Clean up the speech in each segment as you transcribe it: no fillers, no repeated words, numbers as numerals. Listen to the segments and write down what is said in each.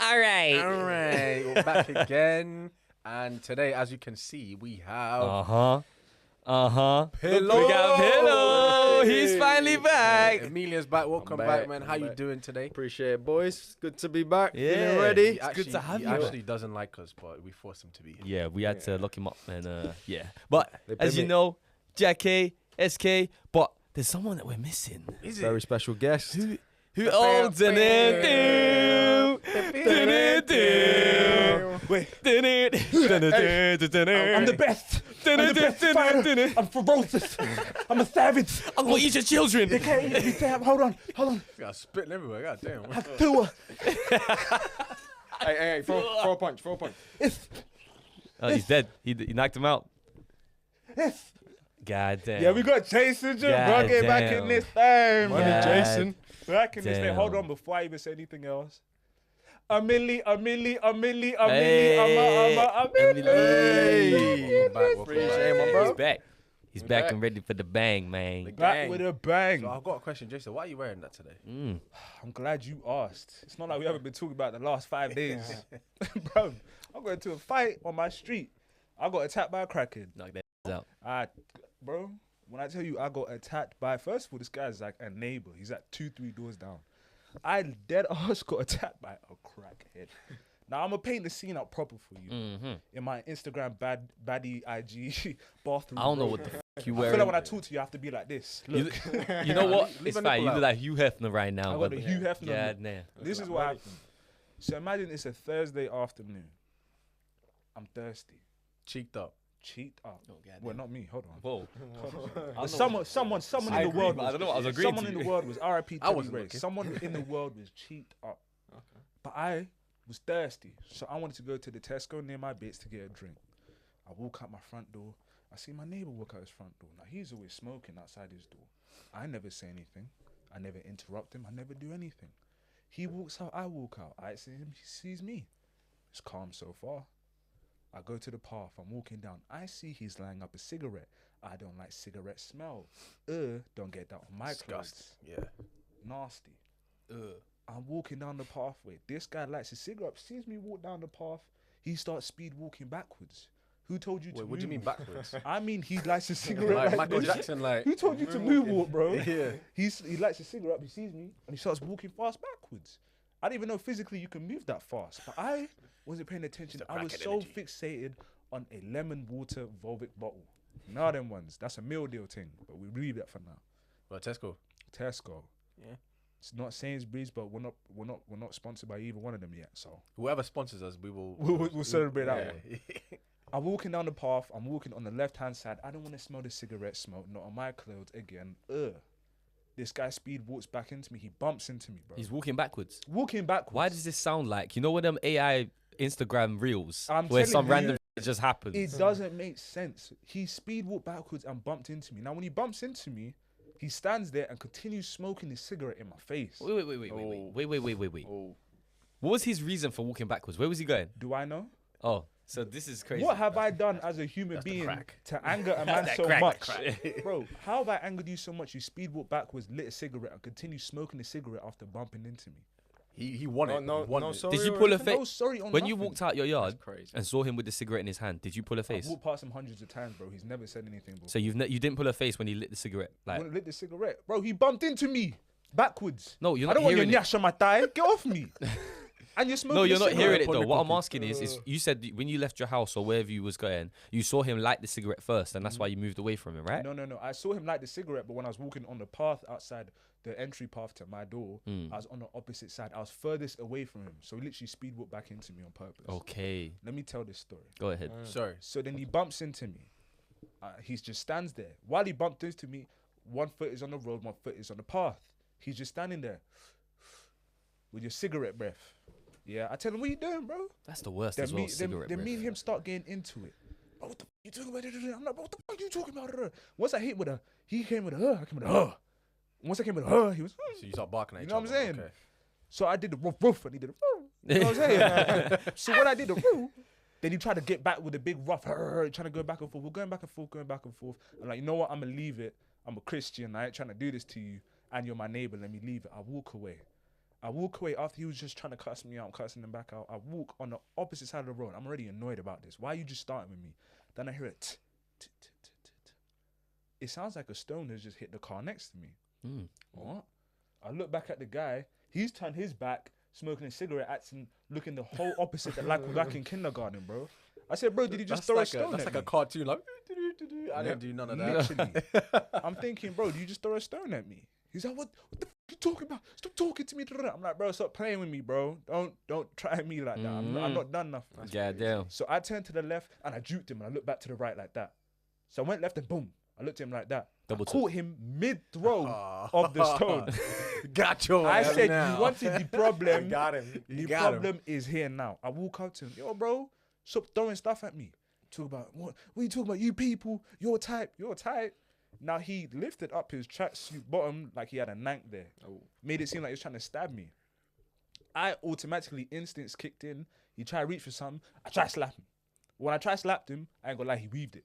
All right. All right, we're back again. And today, as you can see, we have... Pillow. Pillow. We got Pillow. He's finally back. Emillian's back. Welcome back, man. How you doing today? Appreciate it, boys. Good to be back. Yeah. Feeling ready. He good to have he you back. actually doesn't like us, but we forced him to be here. Yeah, we had to lock him up and yeah. But They as pay you me. know, Jackie, SK, but there's someone that we're missing. Is Very special guest. Who owns an I'm I'm the best. I'm the best fighter. I'm ferocious. I'm a savage. I'm gonna eat your children. You can't eat me, Sam. Hold on. Got spitting everywhere. God damn. Tua. Hey, throw a punch. It's. Oh, he's dead. He knocked him out. It's. God damn. Yeah, we got Jason Jim. God Bro, get back damn. in this thing, Money, man. Jason. Back in this thing. damn. Hold on before I even say anything else. A milli. Hey. Welcome back. Appreciate it, my bro. He's back. He's back and ready for the bang, man. The Back gang. with a bang. So I've got a question, Jason. Why are you wearing that today? I'm glad you asked. It's not like we haven't been talking about the last 5 days. Bro, I'm going to a fight on my street. I got attacked by a crackhead. Knock that out. Bro, when I tell you I got attacked by, first of all, this guy's like a neighbor. He's like 2-3 doors down. I dead ass got attacked by a crackhead. Now I'm gonna paint the scene up proper for you. In my Instagram baddie IG bathroom. I don't know bro. what the fuck you I wearing. feel like when I talk to you, I have to be like this. Look, You know what? Leave It's a fine. nipple You out. look like Hugh Hefner right now. I got but the Hugh Hefner Yeah, look. nah. This is what happened. So imagine it's a Thursday afternoon. I'm thirsty. Cheeked up. Cheat up. Oh, goddamn. Well, not me. Hold on. Whoa. But someone I in the agree, world but I was. don't know what I was agreeing Someone to in you. the world was R.I.P. I Teddy wasn't Ray. looking. Someone in the world was cheat up. But I was thirsty, so I wanted to go to the Tesco near my bits to get a drink. I walk out my front door. I see my neighbor walk out his front door. Now he's always smoking outside his door. I never say anything. I never interrupt him. I never do anything. He walks out. I walk out. I see him. He sees me. It's calm so far. I go to the path. I'm walking down. I see he's lighting up a cigarette. I don't like cigarette smell. Don't get that on my Disgusting. clothes. Yeah. Nasty. I'm walking down the pathway. This guy lights a cigarette, sees me walk down the path. He starts speed walking backwards. Who told you to Wait, move? what do you mean backwards? I mean, he lights a cigarette Like like Michael this. Jackson, like... Who told you to moonwalk, bro? Yeah. He lights a cigarette, he sees me, and he starts walking fast backwards. I didn't even know physically you can move that fast, but I wasn't paying attention. It's the I was crackhead so energy. fixated on a lemon water Volvic bottle. You know them ones. That's a meal deal thing, but we leave that for now. Well, Tesco. Tesco. Yeah. It's not Sainsbury's, but we're not sponsored by either one of them yet. So Whoever sponsors us, we will... we'll celebrate that one. one. I'm walking down the path. I'm walking on the left-hand side. I don't want to smell the cigarette smoke. Not on my clothes again. This guy speed walks back into me. He bumps into me, bro. He's walking backwards. walking backwards. Why does this sound like, you know, when them AI Instagram reels I'm where telling some you, random shit just happens? It doesn't make sense. He speed walked backwards and bumped into me. Now, when he bumps into me, he stands there and continues smoking his cigarette in my face. Wait. What was his reason for walking backwards? Where was he going? Do I know? Oh, so this is crazy. What have I done as a human being to anger a man so much? Bro, how have I angered you so much? You speed walk backwards, lit a cigarette, and continue smoking the cigarette after bumping into me. He won it. No, He won no, it. sorry. Did you pull a No face? sorry on When you nothing. walked out your yard crazy. and saw him with the cigarette in his hand, did you pull a I've face? walked past him hundreds of times, bro. He's never said anything before. So you didn't pull a face when he lit the cigarette? Like, When I lit the cigarette, bro, he bumped into me backwards. No, you're I not don't want your hearing it. nyash on my thigh. Get off me. And you're smoking. no, a you're not cigarette. hearing it upon though. the What I'm cookie. asking is you said that when you left your house or wherever you was going, you saw him light the cigarette first, and that's why you moved away from him, right? No. I saw him light the cigarette, but when I was walking on the path outside the entry path to my door, I was on the opposite side. I was furthest away from him, so he literally speed walked back into me on purpose. Okay, Let me tell this story. go ahead. Sorry. So then he bumps into me. He just stands there. While he bumped into me, one foot is on the road, one foot is on the path. He's just standing there with your cigarette breath. Yeah, I tell him, what you doing, bro? That's the worst Then as well. me, Cigarette then me and breath. him start getting into it. Bro, what the f you talking about? I'm like, bro, what the fuck you talking about? Once I hit with a, he came with a, I came with a. Once I came with a, he was. So you start barking at You each know what I'm other. saying? Okay. So I did the roof, roof, and he did the roof. You know what I'm saying? So when I did the roof, then he tried to get back with a big rough, trying to go back and forth. We're going back and forth, going back and forth. I'm like, you know what? I'm gonna leave it. I'm a Christian. I ain't trying to do this to you. And you're my neighbor. Let me leave it. I walk away. I walk away after he was just trying to cuss me out. I'm cussing him back out. I walk on the opposite side of the road. I'm already annoyed about this. Why are you just starting with me? Then I hear it. It sounds like a stone has just hit the car next to me. What? I look back at the guy. He's turned his back, smoking a cigarette, acting, looking the whole opposite that like back in kindergarten, bro. I said, bro, did you just throw a stone That's at like me? a cartoon, like, I didn't do none of that. Literally. I'm thinking, bro, did you just throw a stone at me? He's like, what the f you talking about? Stop talking to me. I'm like, bro, stop playing with me, bro. Don't try me like that. I'm not done nothing. Yeah, damn. So I turned to the left and I juked him and I looked back to the right like that. So I went left and boom, I looked at him like that. Double I caught him mid-throw of the stone. Got your I ass said, now. you wanted the problem. You got him. The got problem is here now. I walk up to him. Yo, bro, stop throwing stuff at me. Talk about, what are you talking about? You people, your type. Now he lifted up his tracksuit bottom like he had a knife there. Made it seem like he was trying to stab me. I automatically, instincts kicked in. He tried to reach for something. I tried to slap him. When I tried to slap him, I ain't gonna lie, he weaved it.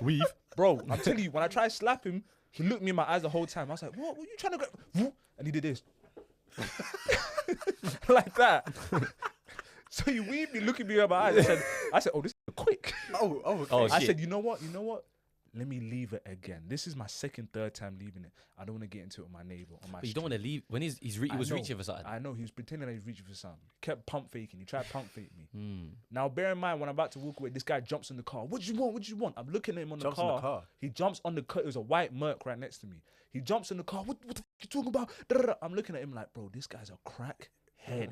Weave? Bro, I'm telling you, when I tried to slap him, he looked me in my eyes the whole time. I was like, what are you trying to go? And he did this. Like that. So he weaved me, looking me in my eyes. I said, oh, this is quick. Okay. I shit. said, you know what? Let me leave it again. This is my third time leaving it. I don't want to get into it with my neighbor on my But you don't want to leave when he was reaching for something. I know, he was pretending that he was reaching for something. Kept pump faking. He tried to pump fake me. Now, bear in mind, when I'm about to walk away, this guy jumps in the car. What do you want? I'm looking at him on the Jumps in car. the car? He jumps on the car. It was a white Merc right next to me. He jumps in the car. What the f you talking about? Da-da-da. I'm looking at him like, bro, this guy's a crackhead.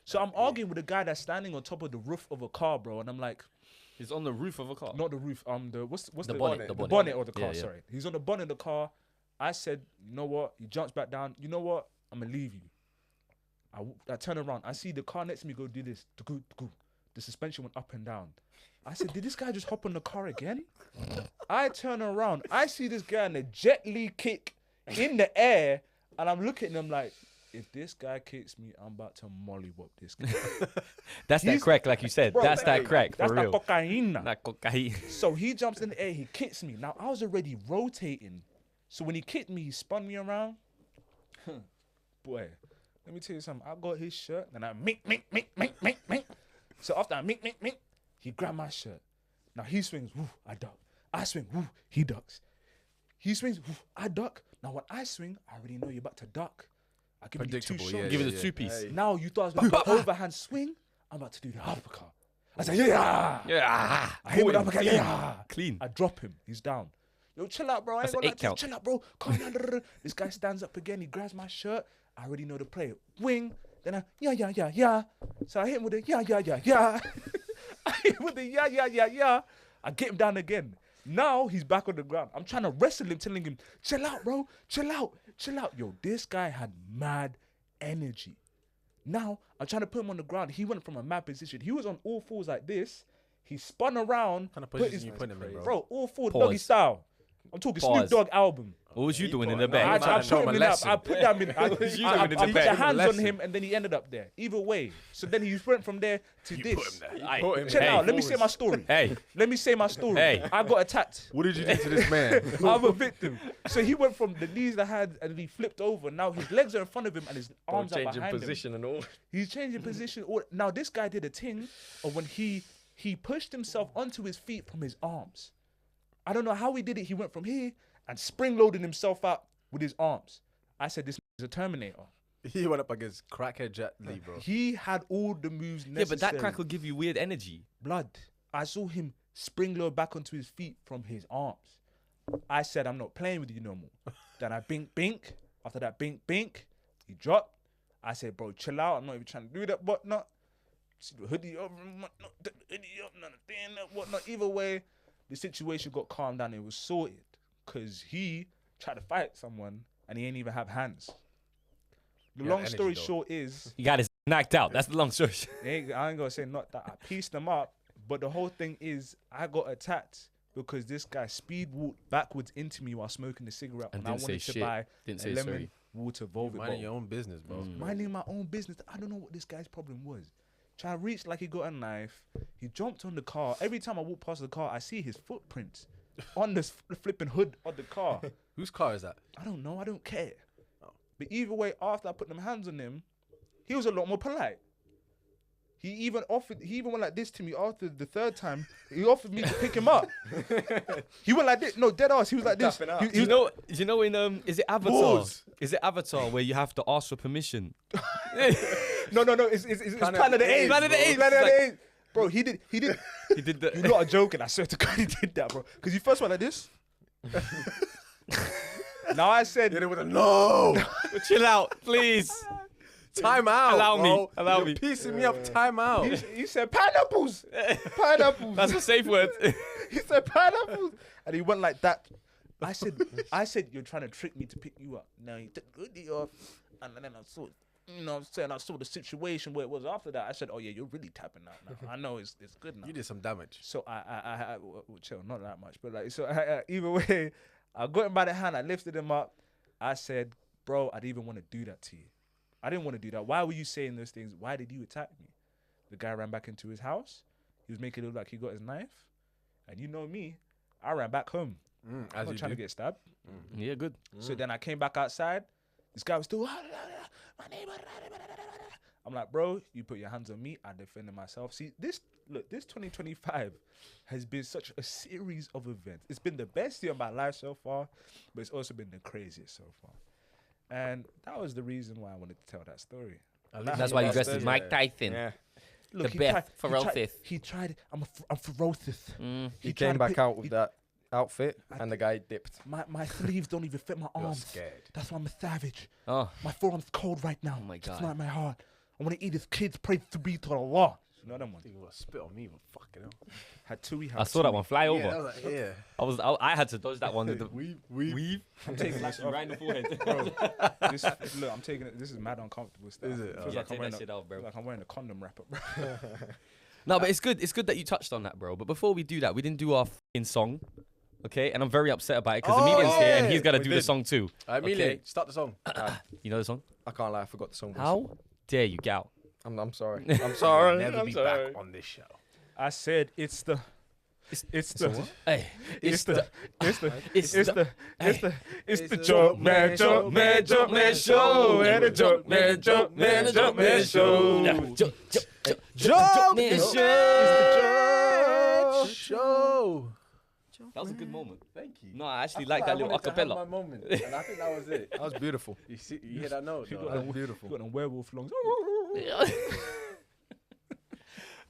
So I'm arguing with a guy that's standing on top of the roof of a car, bro. And I'm like, He's on the roof of a car. not the roof. What's The bonnet, The the bonnet bonnet. of the car. Yeah. Sorry, he's on the bonnet of the car. I said, you know what? He jumps back down. You know what? I'm gonna leave you. I turn around. I see the car next to me go do this. The suspension went up and down. I said, did this guy just hop on the car again? I turn around. I see this guy in a Jet Li kick in the air, and I'm looking at him like, if this guy kicks me, I'm about to mollywop this guy. That's that crack, like you said. Bro, That's that crack, That's for that real. cocaine. That cocaine. So he jumps in the air, he kicks me. Now I was already rotating. So when he kicked me, he spun me around. Boy, let me tell you something. I got his shirt, and I mink. So after I mink, he grabbed my shirt. Now he swings, woo, I duck. I swing, woo, he ducks. He swings, woo, I duck. Now when I swing, I already know you're about to duck. I give you two Predictable, shots. yeah, Give it a two-piece. Hey. Now you thought I was about to overhand swing. I'm about to do the uppercut. I said, yeah. Yeah. I hit with the uppercut, yeah. Clean. I drop him. He's down. Yo, chill out, bro. I ain't That's gonna an lie 8 to you. count. Chill out, bro. Calm down. This guy stands up again. He grabs my shirt. I already know the play. Wing. Then I, yeah. So I hit him with the yeah. I hit him with the yeah. I get him down again. Now he's back on the ground. I'm trying to wrestle him, telling him, chill out, bro. Chill out. Yo, this guy had mad energy. Now I'm trying to put him on the ground. He went from a mad position. He was on all fours like this. He spun around. Kind of put position his- you put him in, bro. Bro, all four Pause. doggy style. I'm talking Pause. Snoop Dogg album. What was you doing in the I- bed? I- I trying to show put him a him in up. lesson. I put him in. I you put doing in the the bed? hands on Lesson. him, and then he ended up there. Either way. So then he went from there to this. Aye. put him Chill Hey. out. Let me say my story. Hey. Let me say my story. Hey. I got attacked. What did you do to this man? I'm a victim. So he went from the knees that had, and he flipped over. Now his legs are in front of him, and his arms are Changing behind him. position and all. He's changing position. Now this guy did a thing of when he pushed himself onto his feet from his arms. I don't know how he did it. He went from here and spring loaded himself out with his arms. I said, this is a Terminator. He went up against crackhead Jet Li, bro. He had all the moves necessary. Yeah, but that crack will give you weird energy. Blood. I saw him spring load back onto his feet from his arms. I said, I'm not playing with you no more. Then I bink. After that bink, he dropped. I said, bro, chill out. I'm not even trying to do that, whatnot. See the hoodie over and whatnot, the hoodie up, none of that, whatnot. Either way, the situation got calmed down. It was sorted. Because he tried to fight someone and he ain't even have hands. The Yeah, long energy, story though. short is, You got his knocked out. That's the long story. I ain't gonna say not that. I pieced them up. But the whole thing is, I got attacked because this guy speed walked backwards into me while smoking a cigarette And when I didn't say wanted to shit. buy Didn't a say lemon sorry. water Volvic Minding your bottle. own business, bro. Minding my own business. I don't know what this guy's problem was. Try to reach like he got a knife. He jumped on the car. Every time I walk past the car, I see his footprints on the flipping hood of the car. Whose car is that? I don't know. I don't care. But either way, after I put them hands on him, he was a lot more polite. He even went like this to me after the third time. He offered me to pick him up. He went like this. No, dead ass. He was like this. You know in is it Avatar? Balls. Is it Avatar where you have to ask for permission? No. It's Planet of the Apes. Planet of the Apes. Planet of the Apes. Bro, he did. He did that. You're not joking. I swear to God, he did that, bro. Because he first went like this. Now I said, Hit it with a no. Chill out, please. Time out. Allow me, bro. allow You're me. piecing me up. Time out. he said pineapples. Pineapples. That's a safe word. He said pineapples. And he went like that. I said, you're trying to trick me to pick you up. No, he took the hoodie off. And then I saw, you know what I'm saying? I saw the situation where it was after that. I said, oh yeah, you're really tapping out now. I know it's good now. You did some damage. So I chill, not that much, but like, so either way, I got him by the hand, I lifted him up. I said, bro, I didn't even want to do that to you. I didn't want to do that. Why were you saying those things? Why did you attack me? The guy ran back into his house. He was making it look like he got his knife. And you know me, I ran back home. I'm not trying to get stabbed. Yeah, good. So then I came back outside. This guy was still, my neighbor. I'm like, bro, you put your hands on me. I defended myself. See, this 2025 has been such a series of events. It's been the best year of my life so far, but it's also been the craziest so far. And that was the reason why I wanted to tell that story. That's why you dressed as Mike Tyson. Yeah. Look, The best, ferocious. He tried. I'm ferocious. He tried came to back pick- out with that outfit, and the guy dipped. My sleeves don't even fit my You're arms. scared. That's why I'm a savage. Oh, My forearm's cold right now. my It's God. not my heart. I want to eat his kids. Pray to be to Allah. You know that one. You want to spit on me, but fucking hell. Had Tui. I saw that one fly over. Yeah, that was like, I had to dodge that one with the weave. I'm taking Slash this you off. right in the forehead. Bro, look, I'm taking it. This is mad uncomfortable stuff. Is it? Feels Yeah, like take I'm wearing that shit off, bro. feels like I'm wearing a condom wrapper, bro. No, but it's good. It's good that you touched on that, bro. But before we do that, we didn't do our fucking song, okay? And I'm very upset about it because Oh, Emillian's here and yeah. he's gonna We do the did. song too. Amelia, Okay. start the song. You know the song? I can't lie, I forgot the song. was. How dare you, get out? I'm sorry. I'm sorry. Never I'm be sorry. back on this show. I said it's the Hey, it's the Jokemen, Jokemen show and the Jokemen show. Jokemen show. Show. That was a good moment. Thank you. No, I actually like that little I wanted to have my acapella. moment, and I think that was it. That was beautiful. You see, you hear that note? You though? got That's beautiful. got them werewolf lungs.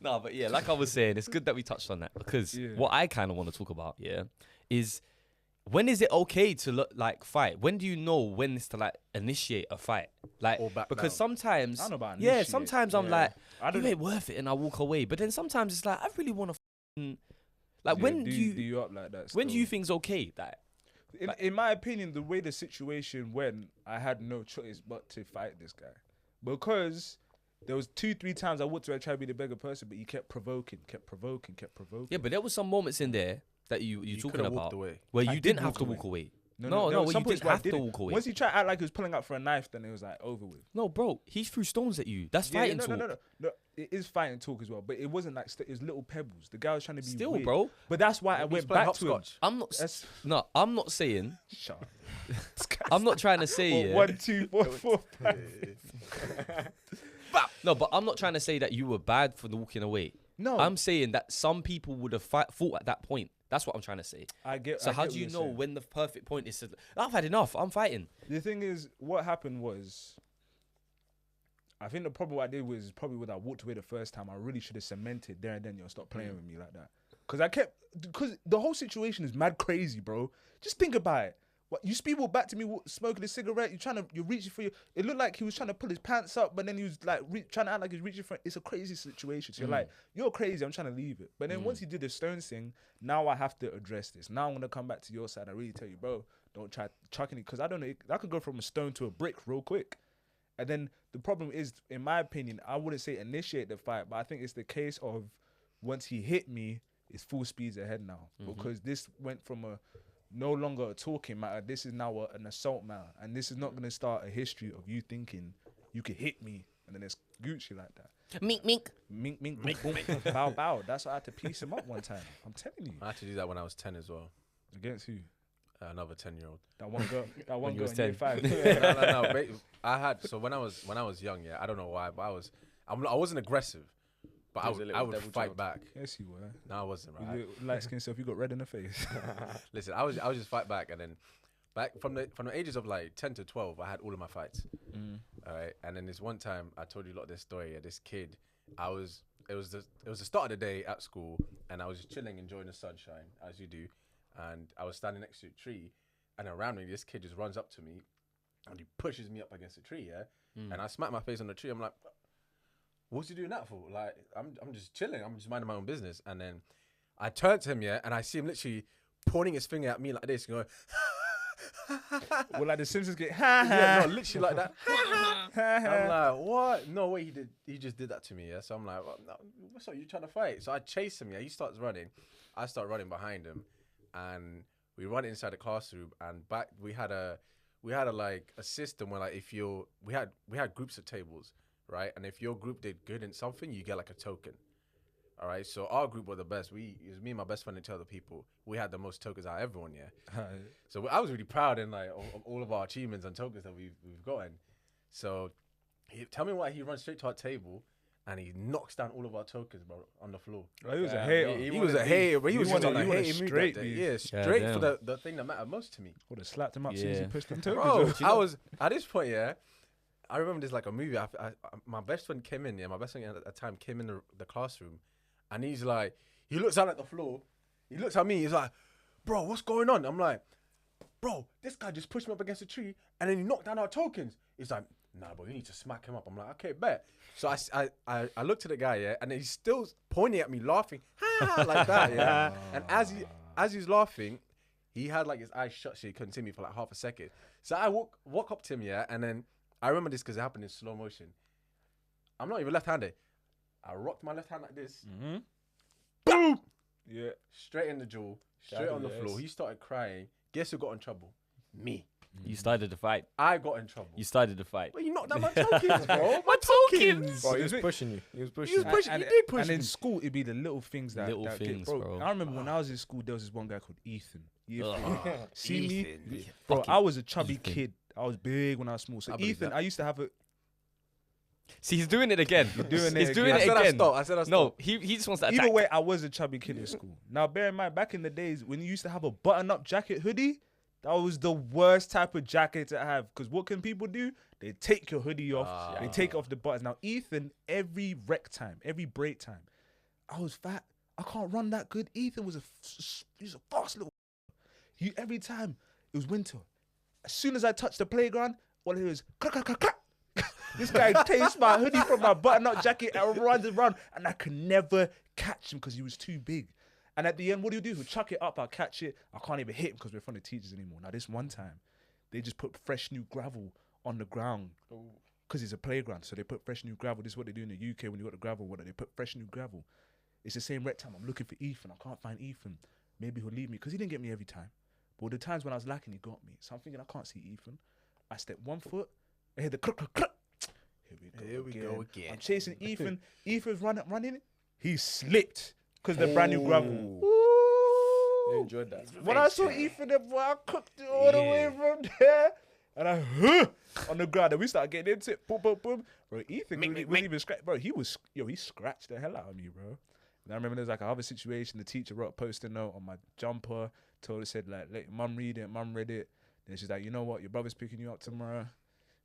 No, but yeah, like I was saying, it's good that we touched on that because Yeah. what I kind of want to talk about, is when is it okay to look like fight? When do you know when it's to like initiate a fight? Like Or back because down. sometimes, I don't know about yeah, initiate. sometimes I'm Yeah. like, I don't you ain't worth it, and I walk away. But then sometimes it's like I really want to, like Yeah, when do do do you you up like that? when do still? you think's okay? That In my opinion, the way the situation went, I had no choice but to fight this guy because there was 2-3 times I wanted to try to be the bigger person, but he kept provoking. yeah, but there was some moments in there that you talking coulda walked about away. where I you did didn't have walk to away. walk away. there No, were well, some you points didn't where I have to didn't. walk away. Once he tried to act like he was pulling out for a knife, then it was like over with. No, bro, he threw stones at you. That's Yeah, fighting no, talk. no. It is fighting talk as well, but it wasn't like it was little pebbles. The guy was trying to be Still, weird. bro. But that's why I Maybe went he's playing back to him. hopscotch. I'm not. That's I'm not saying. shut up. I'm not trying to say. Yeah. 1, 2, 4, 4, 5. No, but I'm not trying to say that you were bad for the walking away. No, I'm saying that some people would have fought at that point. That's what I'm trying to say. I get. So I how get do you what know you're saying. when the perfect point is to? I've had enough. I'm fighting. The thing is, what happened was, I think the problem what I did was probably when I walked away the first time, I really should have cemented there and then, stop playing with me like that. Because the whole situation is mad crazy, bro. Just think about it. What you speedball back to me smoking a cigarette. You're reaching for your. It looked like he was trying to pull his pants up, but then he was like trying to act like he's reaching for. It's a crazy situation. So you're like, you're crazy. I'm trying to leave it. But then once he did the stone thing, now I have to address this. Now I'm gonna come back to your side. I really tell you, bro, don't try chucking it because I don't know. That could go from a stone to a brick real quick. And then the problem is, in my opinion, I wouldn't say initiate the fight, but I think it's the case of once he hit me, it's full speeds ahead now because this went from a no longer a talking matter. This is now an assault matter, and this is not going to start a history of you thinking you could hit me and then it's Gucci like that. Mink, mink. Mink, mink, boom, boom, bow, bow. That's why I had to piece him up one time. I'm telling you. I had to do that when I was 10 as well. Against who? Another 10-year-old. That one girl. That one you girl was in year 10. 5. No. I had when I was young. Yeah, I don't know why, but I wasn't aggressive, but He was a I little would devil fight child. back. Yes, you were. No, I wasn't. With Right. your light skin self, you got red in the face. Listen, I was just fight back, and then back from the ages of like 10 to 12, I had all of my fights. All right, and then this one time, I told you a lot of this story. Yeah, this kid, it was the start of the day at school, and I was just chilling, enjoying the sunshine as you do, and I was standing next to a tree, and around me, this kid just runs up to me, and he pushes me up against the tree. Yeah, and I smack my face on the tree. I'm like, what's he doing that for? Like, I'm just chilling. I'm just minding my own business. And then I turn to him, yeah, and I see him literally pointing his finger at me like this, going, Well, like the Simpsons get yeah, no, literally like that. I'm like, what? No way, he just did that to me, yeah. So I'm like, well, no, what's up? You trying to fight? So I chase him, yeah. He starts running. I start running behind him, and we run inside the classroom. And back, we had a like a system where like we had groups of tables, right? And if your group did good in something, you get like a token. All right, so our group were the best. It was me and my best friend and two other people. We had the most tokens out of everyone, yeah. So I was really proud in like of all of our achievements and tokens that we've gotten. So tell me why he runs straight to our table and he knocks down all of our tokens, bro, on the floor. He was a hater. He was a hater, but he was just on a wanted hating mood straight that day. beef. Yeah, straight for the thing that mattered most to me. Would have slapped him up as soon as he Yeah. pushed them tokens. Bro, I was at this point, yeah. I remember this like a movie. My best friend came in, yeah. My best friend at the time came in the classroom, and he's like, he looks down at the floor. He looks at me. He's like, bro, what's going on? I'm like, bro, this guy just pushed me up against a tree, and then he knocked down our tokens. He's like, nah, bro, you need to smack him up. I'm like, okay, bet. So I looked at the guy, yeah, and he's still pointing at me, laughing, ha, like that, yeah. And as he's laughing, he had like his eyes shut, so he couldn't see me for like half a second. So I walk up to him, yeah, and then I remember this because it happened in slow motion. I'm not even left-handed. I rocked my left hand like this. Mm-hmm. Boom! Yeah. Straight in the jaw, straight on the Yes. floor. He started crying. Guess who got in trouble? Me. You started the fight. I got in trouble. You started the fight. Well, you knocked down my tokens, bro. My tokens! Bro, he was pushing you. He was pushing He was you. pushing. And, He did push and me. in school, it'd be the little things that Little that things, get, bro. I remember when I was in school, there was this one guy called Ethan. Year Ugh. three. See me, Ethan. bro. Fucking I was a chubby Ethan. kid. I was big when I was small. So I believe Ethan, that. I used to have a. See, he's doing it again. doing He's it doing again. it I said I again. stopped. I said I No, stopped. he just wants to attack. Either way, I was a chubby kid in school. Now, bear in mind, back in the days when you used to have a button-up jacket hoodie, that was the worst type of jacket to have. Because what can people do? They take your hoodie off. They take off the buttons. Now, Ethan, every rec time, every break time, I was fat. I can't run that good. Ethan was he was a fast little. Every time it was winter, as soon as I touched the playground, all he was crack, crack, crack, crack. This guy takes my hoodie from my button-up jacket and runs around, and I could never catch him because he was too big. And at the end, what do? He'll chuck it up, I'll catch it. I can't even hit him because we're in front of teachers anymore. Now, this one time, they just put fresh new gravel on the ground because it's a playground. So they put fresh new gravel. This is what they do in the UK when you got the gravel. They put fresh new gravel. It's the same red time. I'm looking for Ethan. I can't find Ethan. Maybe he'll leave me because he didn't get me every time. But the times when I was lacking, he got me. So I'm thinking I can't see Ethan. I step 1 foot. I hear the cluck, cluck, cluck. Here we go again. I'm chasing Ethan. Ethan's running. He slipped because the brand new gravel. You enjoyed that. When I saw Ethan, boy, I cooked it all the way from there. And I on the ground. And we started getting into it. Boom, boom, boom. Bro, Ethan wasn't even scratched. Bro, he scratched the hell out of me, bro. And I remember there was like another situation. The teacher wrote a post-it note on my jumper. Told her, said, like, let mum read it. Mum read it. Then she's like, you know what? Your brother's picking you up tomorrow.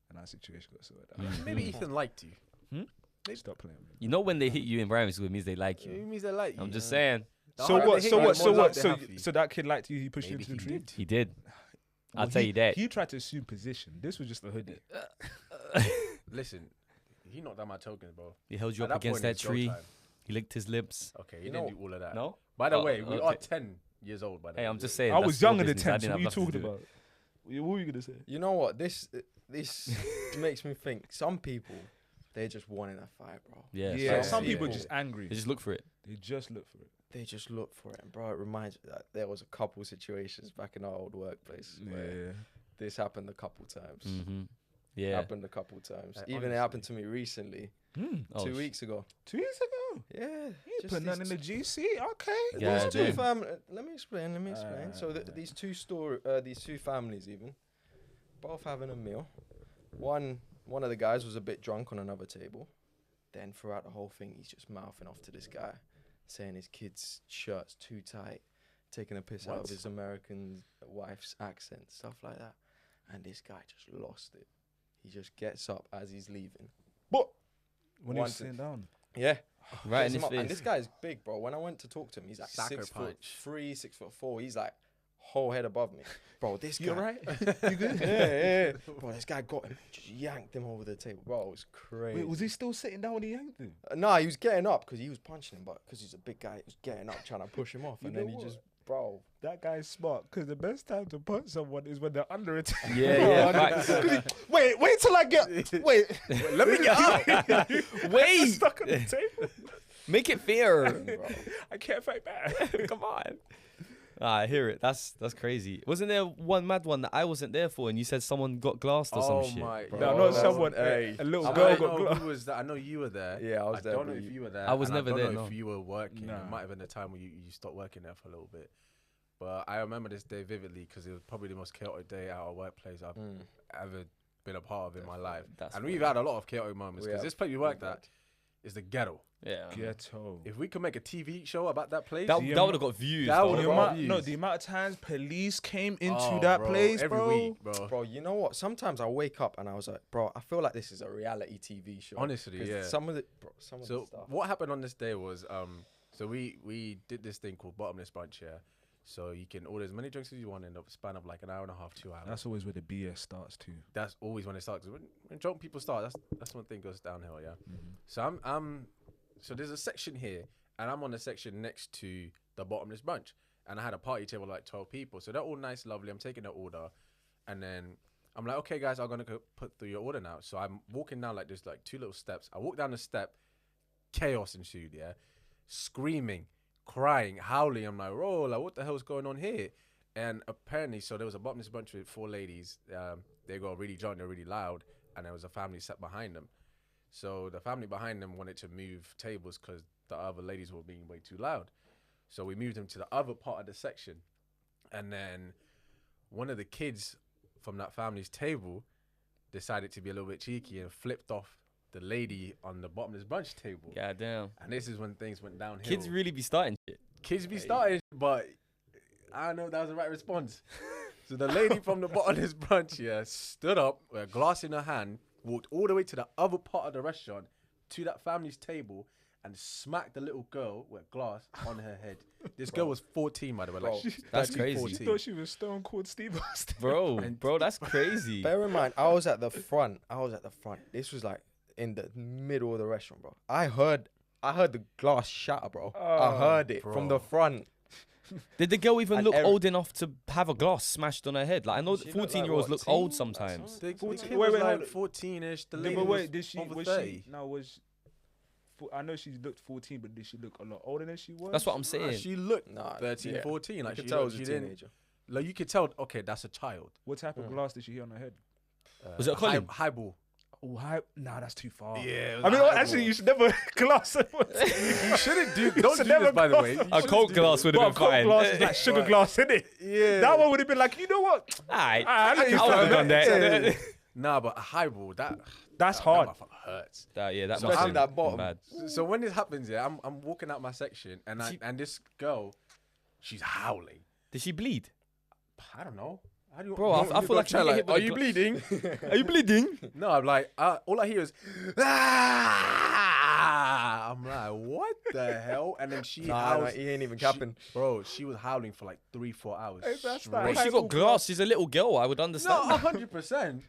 And our situation got sorted out. Maybe Ethan liked you. Stop playing with me. You know when they hit you in primary school, it means they like It you. means they like you. I'm just saying. So what? So So that kid liked you. He pushed Maybe you into the he tree. did. He did. I'll Well, tell you that. He tried to assume position. This was just a hoodie. Listen, he knocked down my tokens, bro. He held you At up against point, that it's go tree. time. He licked his lips. Okay, he You didn't know- do all of that. No? By the Oh, way, we okay. are 10 years old. By the Hey, way. I'm just saying. I that's was your younger than business. 10. I So didn't what have are you nothing to talking do. about? What were you gonna say? You know what? This makes me think. Some people, they just want in a fight, bro. Yeah. Yeah, so- some yeah. people are just angry. They just look for it. They just look for it. They just look for it, and bro. It reminds me that there was a couple situations back in our old workplace where Yeah. this happened a couple times. Mm-hmm. Yeah. Happened a couple of times. Like, Even it happened to me recently, Oh, 2 weeks ago. 2 weeks ago. Yeah. You put nothing in the GC. Okay. Yeah, These I two do. let me explain. So these two families even, both having a meal. One of the guys was a bit drunk on another table. Then throughout the whole thing, he's just mouthing off to this guy, saying his kid's shirt's too tight, taking a piss out of his American wife's accent, stuff like that. And this guy just lost it. He just gets up as he's leaving. But when One he's sitting down. Yeah. Right in Gets his him up. And face. this guy's big, bro. When I went to talk to him, he's like Sucker 6'3", 6'4". He's like whole head above me. Bro, this guy. You alright? You good? Yeah. Bro, this guy got him. Just yanked him over the table. Bro, it was crazy. Wait, was he still sitting down when he yanked him? Nah, he was getting up because he was punching him, but because he's a big guy, he was getting up trying to push him off. You And then know he what? just, bro. That guy's smart because the best time to punch someone is when they're under attack. Yeah, facts. Wait till I get. Wait. Let me get up. Wait. Stuck on the table. Make it fair. Bro. I can't fight back. Come on. I hear it. That's crazy. Wasn't there one mad one that I wasn't there for, and you said someone got glassed or Oh some shit? my! Bro. No, Oh, not that's- someone. hey. A little I girl don't got know glass. who was that. I know you were there. Yeah, I was there, don't know but if you were there. I was and never I there, don't know no. if you were working. Nah. It might have been the time when you stopped working there for a little bit. But I remember this day vividly because it was probably the most chaotic day at our workplace I've ever been a part of in my life. That's And funny. we've had a lot of chaotic moments because this place we worked at is the ghetto. Yeah. Ghetto. If we could make a TV show about that place, That The would have got views. that bro. would've The got amount, views. no, the amount of times police came into Oh, that bro, place, every bro. week, bro. Bro, you know what? Sometimes I wake up and I was like, bro, I feel like this is a reality TV show. Honestly, 'Cause yeah. Some of the stuff. So what happened on this day was, so we did this thing called bottomless brunch, yeah. So you can order as many drinks as you want in the span of like an hour and a half, 2 hours. That's always where the BS starts too. That's always when it starts. When drunk people start, that's when thing goes downhill, yeah. So so there's a section here, and I'm on the section next to the bottomless brunch, and I had a party table of like 12 people. So they're all nice, lovely. I'm taking their order, and then I'm like, okay, guys, I'm gonna go put through your order now. So I'm walking down like there's like 2 little steps. I walk down the step, chaos ensued, yeah, screaming, crying, howling. I'm like, bro, like what the hell's going on here? And apparently, so there was a bottomless brunch with 4 ladies. They got really drunk, they're really loud, and there was a family sat behind them. So the family behind them wanted to move tables because the other ladies were being way too loud. So we moved them to the other part of the section. And then one of the kids from that family's table decided to be a little bit cheeky and flipped off the lady on the bottomless brunch table. God damn. And this is when things went downhill. Kids really be starting shit. Kids be starting, but I don't know if that was the right response. So the lady from the bottomless brunch, yeah, stood up with a glass in her hand, walked all the way to the other part of the restaurant, to that family's table, and smacked the little girl with a glass on her head. This girl was 14, by the way. Like, That's 13, crazy. 14. She thought she was Stone Cold Steve Austin. Bro, that's crazy. Bear in mind, I was at the front. This was like in the middle of the restaurant, bro. I heard the glass shatter, bro. I heard it from the front. Did the girl even And look old enough to have a glass smashed on her head? Like I know She looked like 14-year-olds what, look teen? old Like sometimes. The 14 kid wait, was hold like on. 14-ish. The Yeah, lady but was wait, did she? over Was 30. she? Now was. I know she looked 14, but did she look a lot older than she was? That's what I'm Nah, saying. she looked Nah, 13, yeah. 14. Like You could she tell it looked, was a she didn't. teenager. Like you could tell. Okay, that's a child. What type of glass did she hit on her head? Was it a Colin? Highball? Oh, nah, that's too far. Yeah. it was I mean, a highball. actually, you should never glass it. You shouldn't do. Don't should do this, never by the glass way. it. You A shouldn't Coke do glass would But have a been Coke fine. glass is like sugar glass, isn't it? this. Yeah. That one would have been like, you know what? Alright. I know you I would have felt done that. Nah, but a highball. That's that hard. motherfucker hurts. Yeah, that So must I'm have that been bottom. bad. So when this happens, yeah, I'm walking out my section, and and this girl, she's howling. Did she bleed? I don't know. How do you, Bro, I feel like you get hit with are a you gla- bleeding? Are you bleeding? No, I'm like, all I hear is, ah! I'm like, what the hell? And then she Nah, howls. he ain't even she- capping. Bro, she was howling for like 3-4 hours. Hey, that's straight. that Bro, she highball got glass. She's a little girl. I would understand. No, 100%.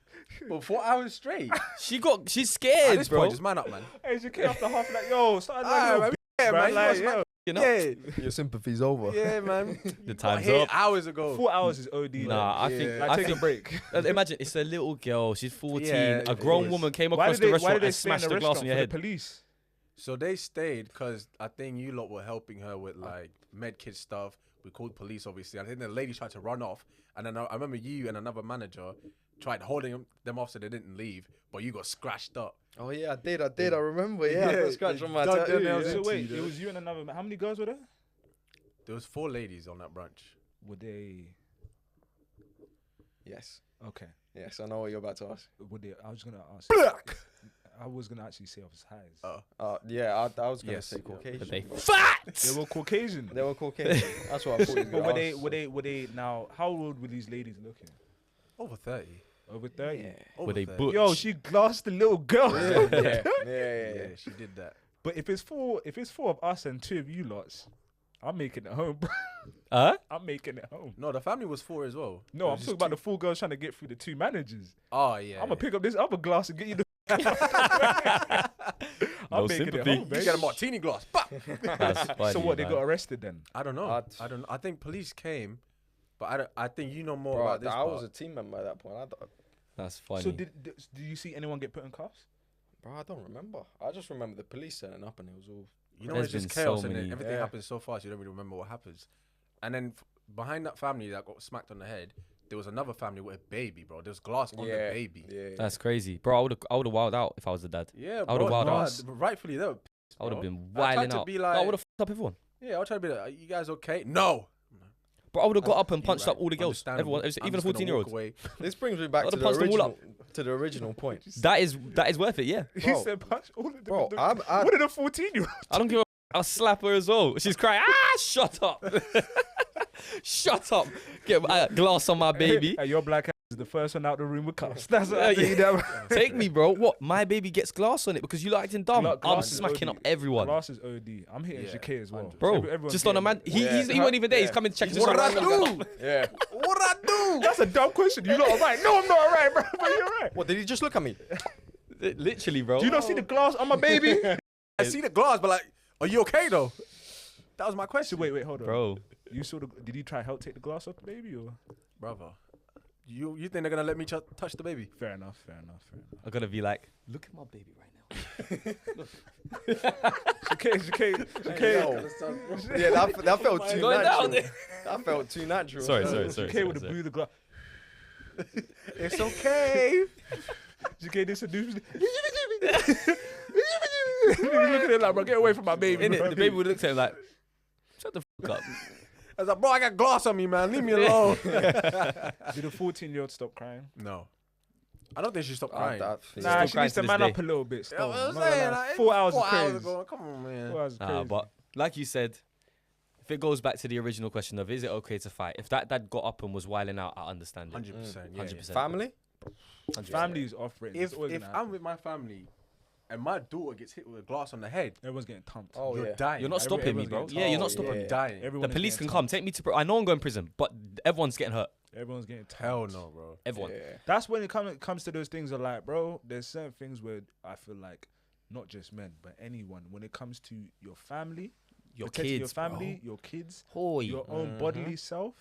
But 4 hours straight. She's At scared, this bro. point, just man up, man. Hey, she came after half like, yo, start Ah, like, man, yo, yeah, bruh, man. like, you yo. must You know? yeah, Your sympathy's over. yeah, man. The Got time's hit up. hours ago. 4 hours is OD. Nah, I think. Yeah. I take a think. break. Imagine it's a little girl. She's 14. Yeah, A it grown is. woman came Why across did the they, why restaurant did they and stay in smashed the the glass restaurant on your for head. the police? So they stayed because I think you lot were helping her with like med kit stuff. We called police, obviously. I think the lady tried to run off, and then I remember you and another manager tried holding them off so they didn't leave, but you got scratched up. Oh yeah, I did. I remember. Yeah, I got a scratch on my dug their tattoo. nails Yeah. So into wait, you, it was you and another. How many girls were there? There was 4 ladies on that brunch. Were they Yes. okay? Yes, I know what you're about to ask. Were they? I was gonna ask. Black. I was gonna actually say of his highs. Yeah, I was gonna Yes, say yeah. Caucasian. But they but fat. They were Caucasian. they were Caucasian. That's what I thought. You But were gonna ask. were they now? How old were these ladies looking? Over 30. Over 30. Yeah. Over Were they 30. butch? Yo, she glassed the little girl. Yeah. Yeah, she did that. But if it's four of us and 2 of you lots, I'm making it home, bro. Huh? I'm making it home. No, the family was 4 as well. No, It I'm was talking just about the two- 4 girls trying to get through the 2 managers. Oh, yeah. I'm gonna pick up this other glass and get you the. I'm No making sympathy. it home, You babe. get a martini glass. Bah! That's funny, So what? They man. got arrested then? I don't know. I'd- I don't. I think police came, but I think you know more Bro, about this. I was part. a team member at that point. That's funny. So did you see anyone get put in cuffs? Bro, I don't remember. I just remember the police setting up and it was all. You know, There's it's just been chaos so and many- everything Yeah. happens so fast. You don't really remember what happens. And then behind that family that got smacked on the head, there was another family with a baby, bro. There was glass on the baby. Yeah. That's crazy, bro. I would have wilded out if I was the dad. Yeah, I would've bro. wilded no, out. rightfully, they were pissed, I would have bro. been I tried wilding to out. be I like- would have fucked up everyone. Yeah, I'll try to be like, are you guys okay? No. Bro, I would have got up and You punched right. up all the girls. Understandable. Everyone, I'm even the just gonna 14-year-olds. walk away. This brings me back I'd to have the punched them all original point. That is worth it. Yeah. He Bro. said punch all of them. Bro, What did a 14-year-old? I don't give a. I'll slap her as well. She's crying. Shut up. Shut up. Get glass on my baby. Hey, your black ass is the first one out the room with cuffs. That's what I tell you that. Take me, bro. What? My baby gets glass on it because you like acting dumb. I'm Glass is smacking OD. up everyone. Glass is OD. I'm hitting Yeah, JK as well. Bro, Everyone's just on a getting man. it. He wasn't even there. He's coming to check. What did I do? Yeah. What did I do? That's a dumb question. You not alright? No, I'm not alright, bro. But you're right. What, did he just look at me? Literally, bro. Do you not see the glass on my baby? I see the glass, but like, are you okay though? That was my question. Wait, hold on. Bro. You saw the? Did he try help take the glass off the baby or? Brother. You think they're gonna let me touch the baby? Fair enough. I'm gonna be like, look at my baby right now. JK. Yeah, that felt too Going down natural. there. That felt too natural. Sorry. JK would have blew the glass. It's okay. JK, this a dude. Look at it like, bro, get away from my baby. Innit? Bro. The baby would look at him like, shut the fuck up. I was like, bro, I got glass on me, man. Leave me alone. Did a 14-year-old stop crying? No. I don't think she stopped crying. Nah, still she crying needs to to this man day. up a little bit. Still. I was I'm not gonna saying, lie. like, 4 hours is 4 hours crazy. ago. Come on, man. 4 hours is crazy. But like you said, if it goes back to the original question of is it okay to fight? If that dad got up and was wilding out, I understand it. 100%. Yeah, 100%. Family? 100%. Family is operating. If I'm with my family and my daughter gets hit with a glass on the head, Everyone's getting thumped. Oh, you're yeah. dying. You're not stopping me, everyone's bro. getting Yeah, you're told. not stopping Yeah. me. You're dying. Everyone The is police getting can come. thumped. Take me to. I know I'm going to prison, but everyone's getting hurt. Everyone's getting thumped. Hell no, bro. Everyone. Yeah. That's when it comes to those things of like, bro, there's certain things where I feel like not just men, but anyone, when it comes to your family, Your protecting kids, your family, your kids, Hoy. your own bodily self.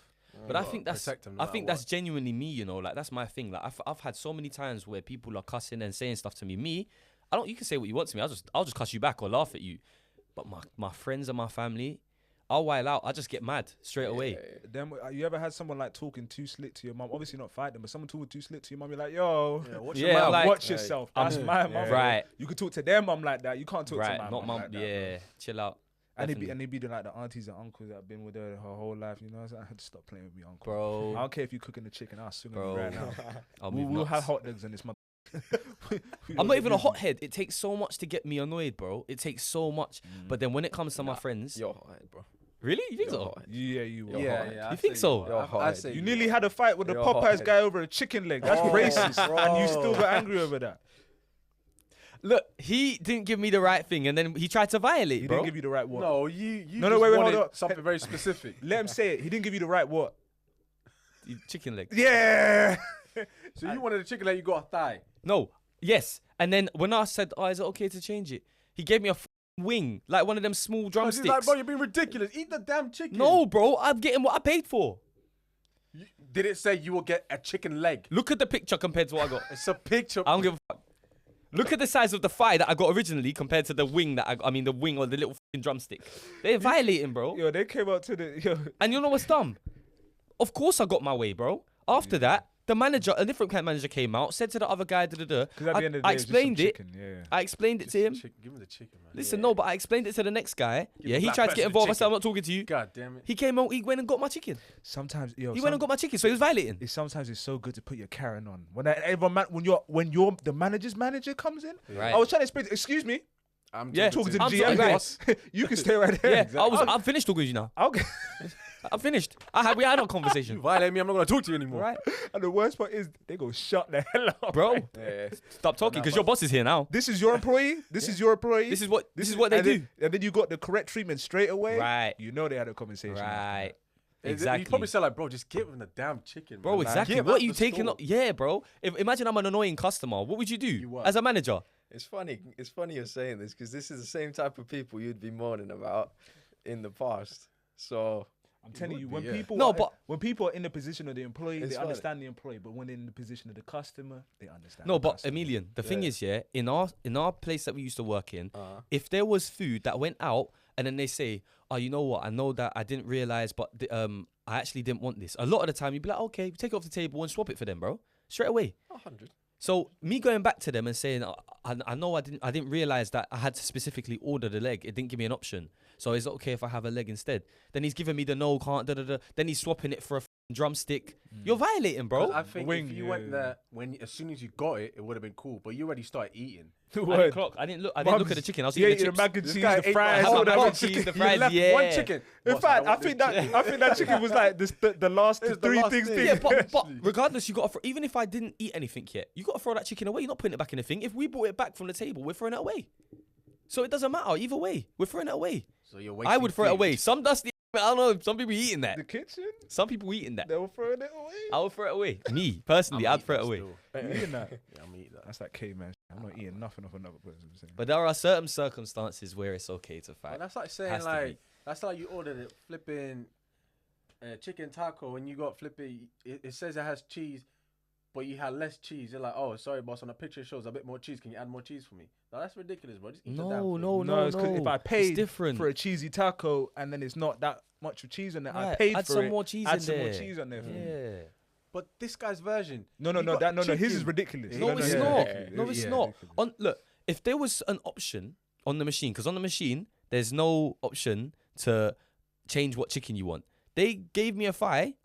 But I think that's protect 'em no I think matter that's genuinely me, you know. Like that's my thing. Like I've had so many times where people are cussing and saying stuff to me. Me, I don't. You can say what you want to me. I'll just cuss you back or laugh at you. But my friends and my family, I'll wild out. I just get mad straight away. Then you ever had someone like talking too slick to your mum? Obviously not fight them, but someone talking too slick to your mum. You're like, yo, watch Yeah, your mouth. I'm like- watch yourself. That's my mum. Right. You can talk to their mum like that. You can't talk to Right, my not mum mum. like that, Yeah, bro. chill out. And Definitely. they be like the aunties and uncles that have been with her whole life. You know, I had to stop playing with me, uncle. Bro. I don't care if you're cooking the chicken. I'll swing on you Bro. right now. I'll We'll move have nuts. hot dogs in this month. I'm not even a hothead. It takes so much to get me annoyed, bro. It takes so much. But then when it comes to my friends, You're hot, bro. really, you think You're so? hot. Yeah, you were. Yeah. You I'd think say so? are. You're I'd hot. say You nearly had a fight with the You're Popeyes hot-headed. guy over a chicken leg. That's Oh, racist. And you still bro. got angry over that. Look, he didn't give me the right thing, and then he tried to violate, He bro. didn't give you the right what. No, you No, just wait, hold wanted on. something very specific. Let him say it. He didn't give you the right what. Chicken leg. Yeah. So you wanted a chicken leg, you got a thigh. No, yes. And then when I said, "Oh, is it okay to change it?" He gave me a wing, like one of them small She's drumsticks. like, bro, you're being ridiculous. Eat the damn chicken. No, bro, I'm getting what I paid for. Did it say you will get a chicken leg? Look at the picture compared to what I got. It's a picture. I don't give a fuck. Look at the size of the thigh that I got originally compared to the wing that I mean the wing or the little fucking drumstick. They're violating, bro. Yo, they came out to the. Yo. And you know what's dumb? Of course I got my way, bro. After that, The manager, a different kind of manager came out, said to the other guy, Because at the end of the day, I it's just some explained it. chicken, yeah. I explained it to him. Give him the chicken, man. Listen, no, but I explained it to the next guy. Give Yeah, the he black tried to get person the involved. I said, I'm chicken. not talking to you. God damn it. He came out, he went and got my chicken. Sometimes, yo, He went and got my chicken, so he was violating. sometimes it's so good to put your Karen on. When you're the manager's manager comes in, Right. I was trying to explain. Excuse me, I'm Yeah. talking to the I'm GM. sorry, boss. You can stay right there. Yeah, I'm finished talking to you now. Okay. I'm finished. We had our You conversation. violate me, I'm not gonna talk to you anymore. Right, And the worst part is they go shut the hell up, bro. Yeah. Stop talking because your boss is here now. This is your employee. This is your employee. This is what they and do. And then you got the correct treatment straight away. Right. You know they had a conversation. Right. You Exactly. probably said like, bro, just give him the damn chicken, Bro, man. exactly. Get him What out are you the taking store. up? Yeah, bro. Imagine I'm an annoying customer. What would you do You what? as a manager? It's funny. It's funny you're saying this because this is the same type of people you'd be moaning about in the past. So I'm telling would you, be, when yeah. people No, are, but- when people are in the position of the employee, It's they funny. understand the employee. But when they're in the position of the customer, they understand. No, the but customer. Emillian, the thing Yeah. is, yeah, in our place that we used to work in, if there was food that went out and then they say, oh, you know what, I know that I didn't realize, but I actually didn't want this. A lot of the time, you'd be like, okay, take it off the table and swap it for them, bro, straight away. 100. So me going back to them and saying, I know I didn't realize that I had to specifically order the leg. It didn't give me an option. So is it okay if I have a leg instead? Then he's giving me the no, can't, da da da. Then he's swapping it for a drumstick. You're violating, bro. I think Wing, if you yeah, went yeah. there as soon as you got it, it would have been cool. But you already started eating. I didn't clock. I didn't look at the chicken. I was Yeah, eating the the chips. mac and This cheese, guy the ate fries, the all whole that. mac and chicken. cheese, the You fries, left yeah. one chicken. In Boss, fact, I want think this that chicken was like the last It's the three last things. thing. Yeah, but regardless, you got to even if I didn't eat anything yet, you got to throw that chicken away. You're not putting it back in the thing. If we brought it back from the table, we're throwing it away. So it doesn't matter either way. We're throwing it away. So you're I would throw it food. away. Some dusty. I don't know. Some people eating that. The kitchen, Some people eating that. they were throwing it away. I would throw it away. Me personally, I'd throw it away. You eating that? Yeah, I'm eating that. That's that caveman. I'm not eating nothing of another person. But there are certain circumstances where it's okay to Well, fight. that's like saying Has to like be. that's like you ordered a flipping chicken taco and you got flipping. It says it has cheese, but you had less cheese. You're like, oh, sorry, boss. On the picture it shows a bit more cheese. Can you add more cheese for me? No, that's ridiculous, bro. Just eat the damn No, thing. no, it's 'cause if I It's paid different. for a cheesy taco and then it's not that much of cheese on it, I Right, paid add for some it. more cheese add in some more there. cheese on there. For me. Yeah. But this guy's version. No, you got his is chicken. ridiculous. No, it's yeah, not. yeah, No, it's yeah, not. ridiculous. Look, if there was an option on the machine, because on the machine there's no option to change what chicken you want. They gave me a thigh,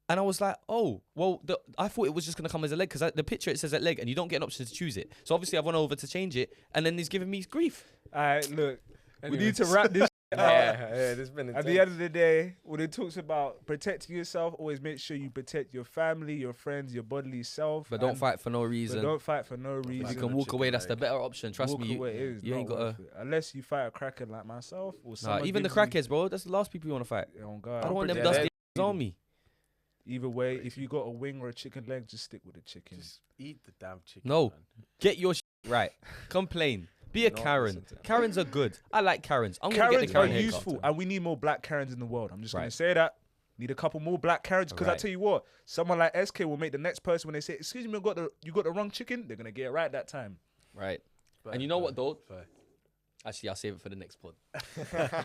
and I was like, oh, well, I thought it was just gonna come as a leg because the picture it says that leg, and you don't get an option to choose it. So obviously I went over to change it, and then he's giving me grief. All right, look, Anyway. we need to wrap this. Yeah, there's been At the end of the day, when it talks about protecting yourself, always make sure you protect your family, your friends, your bodily self. But don't and- fight for no But reason. don't fight for no If reason. you Fight can for walk chicken away, that's the leg. better option. Trust Walk me. away, it is you ain't not gotta. worth it. Unless you fight a crackhead like myself or Nah, someone. even the gives you- crackheads, bro. That's the last people you want to fight. Oh, God. I don't want them Yeah, dusty they're- on me. Either way, if you got a wing or a chicken leg, just stick with the chicken. Just eat the damn chicken. No. man. Get your right. Complain. Be a Not Karen. listen to him. Karens are good. I like Karens. I'm gonna Karens get the are Karen haircut. useful, and we need more black Karens in the world. I'm just gonna Right. say that. Need a couple more black Karens because I Right. tell you what, someone like SK will make the next person when they say, "Excuse me, you got the wrong chicken." They're gonna get it right that time. Right. Fair, And you know what, fair, though? fair. Actually, I'll save it for the next pod.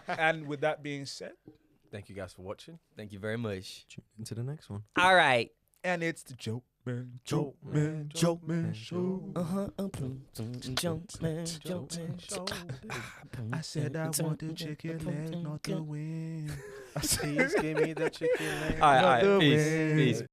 And with that being said, Thank you guys for watching. Thank you very much. Tune into the next one. All right. and it's the Jokemen, Jokemen, Jokemen Show. I said I want the chicken leg, not the wing. Please give me the chicken leg. All right. the Peace. win. Peace.